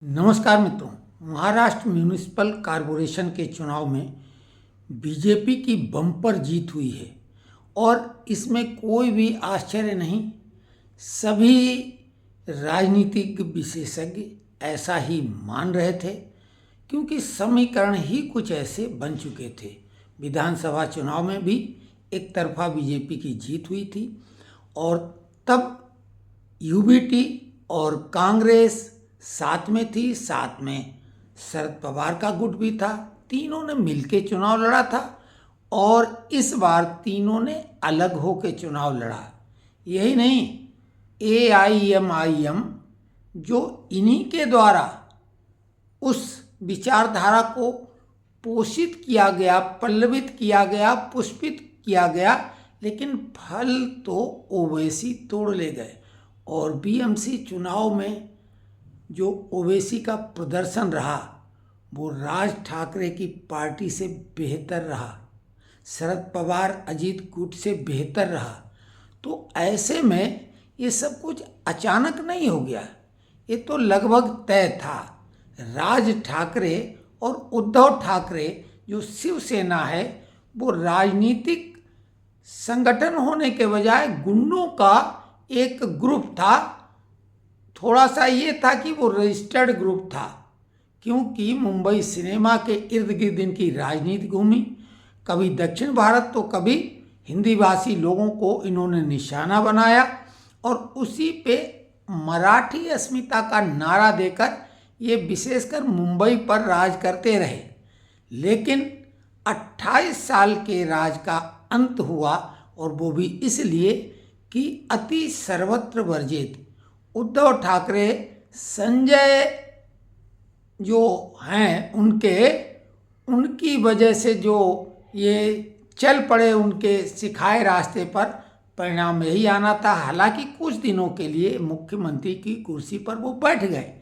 नमस्कार मित्रों। Maharashtra municipal corporation के चुनाव में बीजेपी की बम्पर जीत हुई है और इसमें कोई भी आश्चर्य नहीं। सभी राजनीतिक विशेषज्ञ ऐसा ही मान रहे थे क्योंकि समीकरण ही कुछ ऐसे बन चुके थे। विधानसभा चुनाव में भी एक तरफा बीजेपी की जीत हुई थी और तब यूबीटी और कांग्रेस साथ में थी, साथ में शरद पवार का गुट भी था। तीनों ने मिलके चुनाव लड़ा था और इस बार तीनों ने अलग होकर चुनाव लड़ा। यही नहीं, AIMIM जो इन्हीं के द्वारा उस विचारधारा को पोषित किया गया, पल्लवित किया गया, पुष्पित किया गया, लेकिन फल तो ओवैसी तोड़ ले गए। और BMC चुनाव में जो ओवैसी का प्रदर्शन रहा वो राज ठाकरे की पार्टी से बेहतर रहा, शरद पवार अजीत गुट से बेहतर रहा। तो ऐसे में ये सब कुछ अचानक नहीं हो गया, ये तो लगभग तय था। राज ठाकरे और उद्धव ठाकरे जो शिवसेना है वो राजनीतिक संगठन होने के बजाय गुंडों का एक ग्रुप था। थोड़ा सा ये था कि वो रजिस्टर्ड ग्रुप था क्योंकि मुंबई सिनेमा के इर्द गिर्द इनकी राजनीति घूमी। कभी दक्षिण भारत तो कभी हिंदी भाषी लोगों को इन्होंने निशाना बनाया और उसी पे मराठी अस्मिता का नारा देकर ये विशेषकर मुंबई पर राज करते रहे। लेकिन 28 साल के राज का अंत हुआ और वो भी इसलिए कि अति सर्वत्र वर्जित उद्धव ठाकरे, संजय जो हैं उनकी वजह से जो ये चल पड़े उनके सिखाए रास्ते पर, परिणाम यही आना था। हालांकि कुछ दिनों के लिए मुख्यमंत्री की कुर्सी पर वो बैठ गए,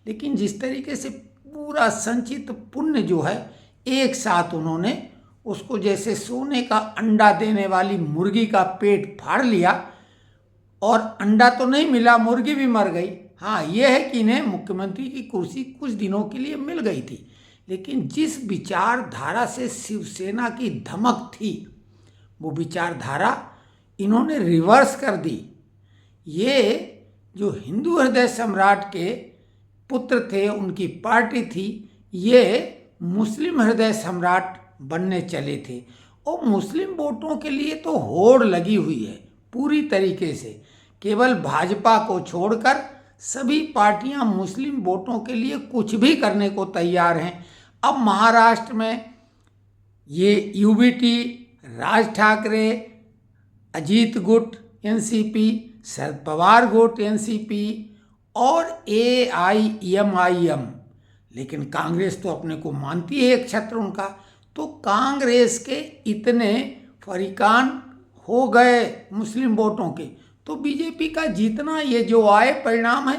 लेकिन जिस तरीके से पूरा संचित पुण्य जो है एक साथ उन्होंने उसको जैसे सोने का अंडा देने वाली मुर्गी का पेट फाड़ लिया और अंडा तो नहीं मिला, मुर्गी भी मर गई। हाँ, ये है कि इन्हें मुख्यमंत्री की कुर्सी कुछ दिनों के लिए मिल गई थी, लेकिन जिस विचारधारा से शिवसेना की धमक थी वो विचारधारा इन्होंने रिवर्स कर दी। ये जो हिंदू हृदय सम्राट के पुत्र थे, उनकी पार्टी थी, ये मुस्लिम हृदय सम्राट बनने चले थे और मुस्लिम वोटों के लिए तो होड़ लगी हुई है पूरी तरीके से। केवल भाजपा को छोड़कर सभी पार्टियां मुस्लिम वोटों के लिए कुछ भी करने को तैयार हैं। अब महाराष्ट्र में ये यूबीटी, राज ठाकरे, अजीत गुट NCP, शरद पवार गुट NCP और AIMIM, लेकिन कांग्रेस तो अपने को मानती है एक छत्र उनका। तो कांग्रेस के इतने फरीकान हो गए मुस्लिम वोटों के, तो बीजेपी का जीतना ये जो आए परिणाम है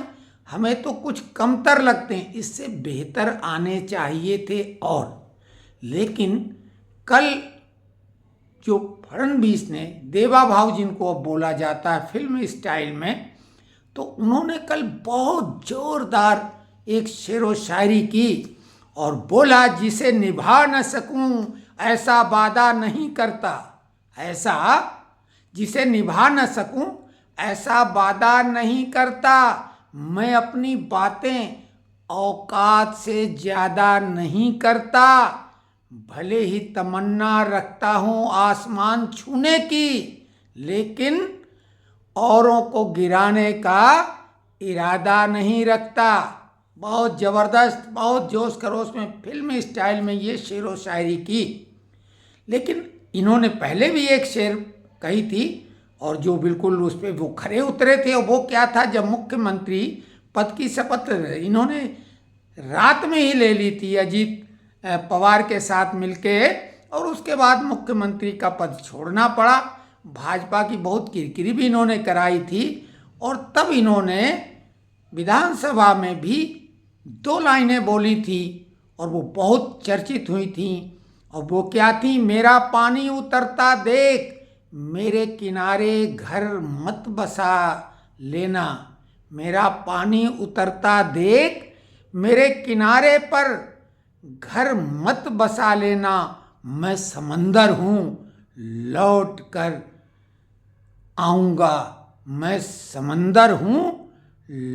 हमें तो कुछ कमतर लगते हैं, इससे बेहतर आने चाहिए थे। और लेकिन कल जो फडणवीस ने देवा भाव जिनको अब बोला जाता है फिल्म स्टाइल में, तो उन्होंने कल बहुत जोरदार एक शेर व शायरी की और बोला, जिसे निभा न सकूं ऐसा वादा नहीं करता, ऐसा जिसे निभा न सकूं ऐसा वादा नहीं करता, मैं अपनी बातें औकात से ज्यादा नहीं करता, भले ही तमन्ना रखता हूं आसमान छूने की, लेकिन औरों को गिराने का इरादा नहीं रखता। बहुत ज़बरदस्त, बहुत जोश खरोश में फिल्म स्टाइल में ये शेर व शायरी की। लेकिन इन्होंने पहले भी एक शेर कही थी और जो बिल्कुल उस पर वो खरे उतरे थे, और वो क्या था, जब मुख्यमंत्री पद की शपथ इन्होंने रात में ही ले ली थी अजीत पवार के साथ मिलके, और उसके बाद मुख्यमंत्री का पद छोड़ना पड़ा। भाजपा की बहुत किरकिरी भी इन्होंने कराई थी और तब इन्होंने विधानसभा में भी 2 लाइनें बोली थी और वो बहुत चर्चित हुई थी। और वो क्या थी, मेरा पानी उतरता देख मेरे किनारे घर मत बसा लेना, मेरा पानी उतरता देख मेरे किनारे पर घर मत बसा लेना, मैं समंदर हूँ लौट कर आऊँगा। मैं समंदर हूँ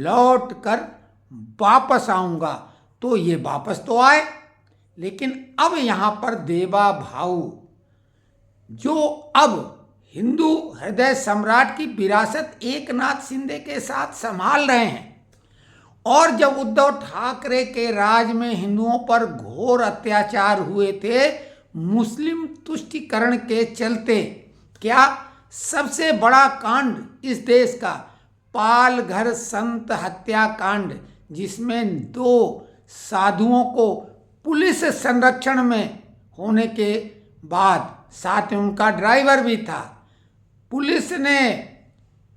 लौट कर वापस आऊँगा। तो ये वापस तो आए, लेकिन अब यहाँ पर देवा भाऊ जो अब हिंदू हृदय सम्राट की विरासत एकनाथ शिंदे के साथ संभाल रहे हैं, और जब उद्धव ठाकरे के राज में हिंदुओं पर घोर अत्याचार हुए थे मुस्लिम तुष्टीकरण के चलते, क्या सबसे बड़ा कांड इस देश का पालघर संत हत्याकांड, जिसमें 2 साधुओं को पुलिस संरक्षण में होने के बाद साथ में उनका ड्राइवर भी था, पुलिस ने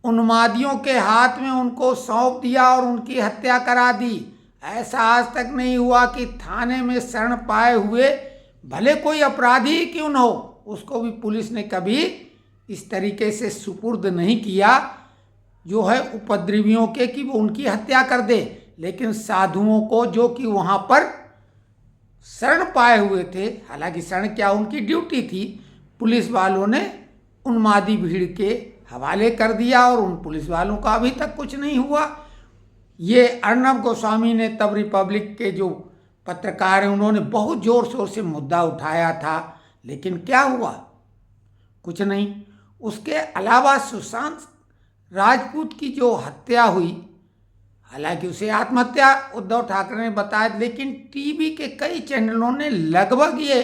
उन्मादियों के हाथ में उनको सौंप दिया और उनकी हत्या करा दी। ऐसा आज तक नहीं हुआ कि थाने में शरण पाए हुए भले कोई अपराधी ही क्यों न हो, उसको भी पुलिस ने कभी इस तरीके से सुपुर्द नहीं किया जो है उपद्रवियों के, कि वो उनकी हत्या कर दे। लेकिन साधुओं को जो कि वहाँ पर शरण पाए हुए थे, हालांकि शरण क्या उनकी ड्यूटी थी, पुलिस वालों ने उन्मादी भीड़ के हवाले कर दिया और उन पुलिस वालों का अभी तक कुछ नहीं हुआ। ये अर्नब गोस्वामी ने तब रिपब्लिक के जो पत्रकार हैं उन्होंने बहुत जोर शोर से मुद्दा उठाया था, लेकिन क्या हुआ? कुछ नहीं। उसके अलावा सुशांत राजपूत की जो हत्या हुई, हालांकि उसे आत्महत्या उद्धव ठाकरे ने बताया, लेकिन टीवी के कई चैनलों ने लगभग ये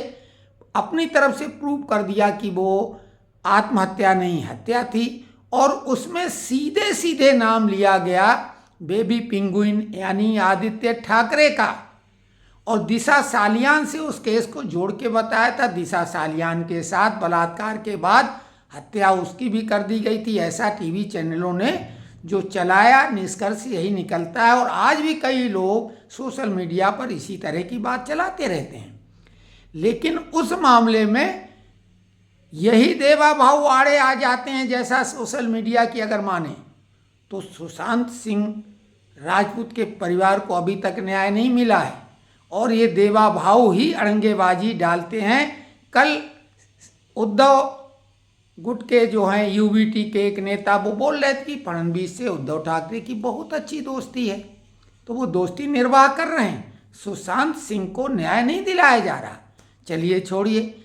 अपनी तरफ से प्रूव कर दिया कि वो आत्महत्या नहीं हत्या थी, और उसमें सीधे सीधे नाम लिया गया बेबी पिंगुइन यानी आदित्य ठाकरे का, और दिशा सालियान से उस केस को जोड़ के बताया था। दिशा सालियान के साथ बलात्कार के बाद हत्या उसकी भी कर दी गई थी, ऐसा टीवी चैनलों ने जो चलाया। निष्कर्ष यही निकलता है, और आज भी कई लोग सोशल मीडिया पर इसी तरह की बात चलाते रहते हैं। लेकिन उस मामले में यही देवा भाऊ आड़े आ जाते हैं, जैसा सोशल मीडिया की अगर माने तो सुशांत सिंह राजपूत के परिवार को अभी तक न्याय नहीं मिला है, और ये देवा भाऊ ही अड़ंगेबाजी डालते हैं। कल उद्धव गुट के जो हैं यूबीटी के एक नेता वो बोल रहे थे कि फडणवीस से उद्धव ठाकरे की बहुत अच्छी दोस्ती है, तो वो दोस्ती निर्वाह कर रहे हैं। सुशांत सिंह को न्याय नहीं दिलाया जा रहा। चलिए छोड़िए,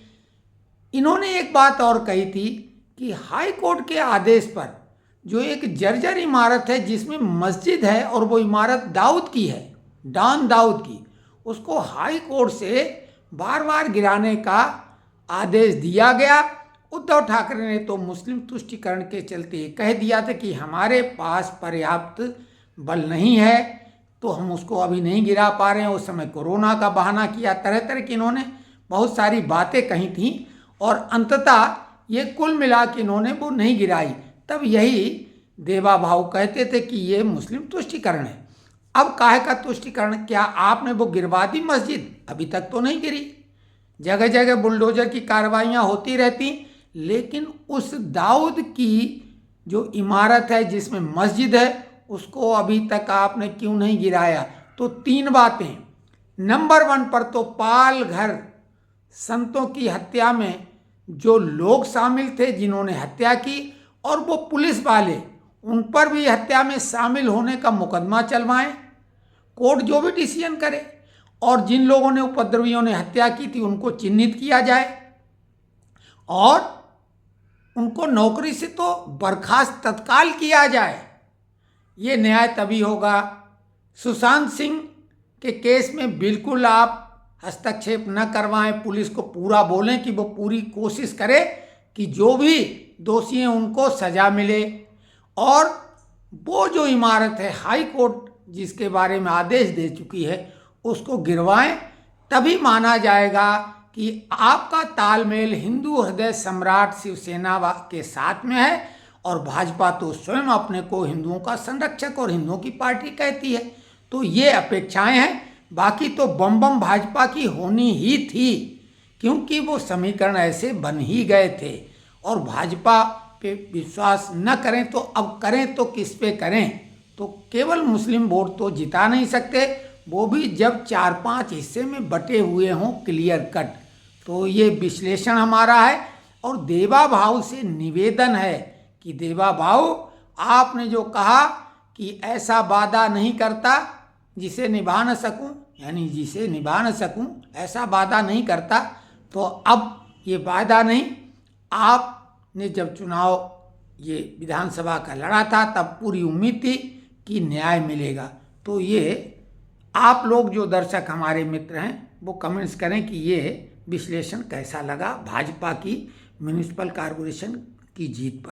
इन्होंने एक बात और कही थी कि हाई कोर्ट के आदेश पर जो एक जर्जर इमारत है जिसमें मस्जिद है और वो इमारत दाऊद की है, डॉन दाऊद की, उसको हाई कोर्ट से बार बार गिराने का आदेश दिया गया। उद्धव ठाकरे ने तो मुस्लिम तुष्टीकरण के चलते ये कह दिया था कि हमारे पास पर्याप्त बल नहीं है, तो हम उसको अभी नहीं गिरा पा रहे हैं। उस समय कोरोना का बहाना किया, तरह तरह की इन्होंने बहुत सारी बातें कही थी, और अंततः ये कुल मिला के इन्होंने वो नहीं गिराई। तब यही देवा भाऊ कहते थे कि ये मुस्लिम तुष्टीकरण है। अब काहे का तुष्टीकरण? क्या आपने वो गिरवा दी मस्जिद? अभी तक तो नहीं गिरी। जगह जगह बुलडोजर की कार्रवाइयाँ होती रहती, लेकिन उस दाऊद की जो इमारत है जिसमें मस्जिद है उसको अभी तक आपने क्यों नहीं गिराया? तो 3 बातें। नंबर 1 पर तो पालघर संतों की हत्या में जो लोग शामिल थे जिन्होंने हत्या की, और वो पुलिस वाले, उन पर भी हत्या में शामिल होने का मुकदमा चलवाएं, कोर्ट जो भी डिसीजन करे, और जिन लोगों ने उपद्रवियों ने हत्या की थी उनको चिन्हित किया जाए, और उनको नौकरी से तो बर्खास्त तत्काल किया जाए। ये न्याय तभी होगा। सुशांत सिंह के केस में बिल्कुल आप हस्तक्षेप न करवाएं, पुलिस को पूरा बोलें कि वो पूरी कोशिश करे कि जो भी दोषी हैं उनको सजा मिले, और वो जो इमारत है हाई कोर्ट जिसके बारे में आदेश दे चुकी है उसको गिरवाएं। तभी माना जाएगा कि आपका तालमेल हिंदू हृदय सम्राट शिवसेना के साथ में है, और भाजपा तो स्वयं अपने को हिंदुओं का संरक्षक और हिंदुओं की पार्टी कहती है। तो ये अपेक्षाएं हैं, बाकी तो बम बम भाजपा की होनी ही थी, क्योंकि वो समीकरण ऐसे बन ही गए थे। और भाजपा पे विश्वास न करें तो अब करें तो किस पे करें? तो केवल मुस्लिम वोट तो जिता नहीं सकते, वो भी जब 4-5 हिस्से में बटे हुए हों क्लियर कट। तो ये विश्लेषण हमारा है। और देवा भाव से निवेदन है कि देवा भाव आपने जो कहा कि ऐसा वादा नहीं करता जिसे निभा न सकूं, यानी जिसे निभा न सकूं ऐसा वादा नहीं करता, तो अब ये वादा नहीं। आपने जब चुनाव ये विधानसभा का लड़ा था तब पूरी उम्मीद थी कि न्याय मिलेगा। तो ये आप लोग जो दर्शक हमारे मित्र हैं वो कमेंट्स करें कि ये विश्लेषण कैसा लगा भाजपा की म्युनिसिपल कॉरपोरेशन की जीत पर।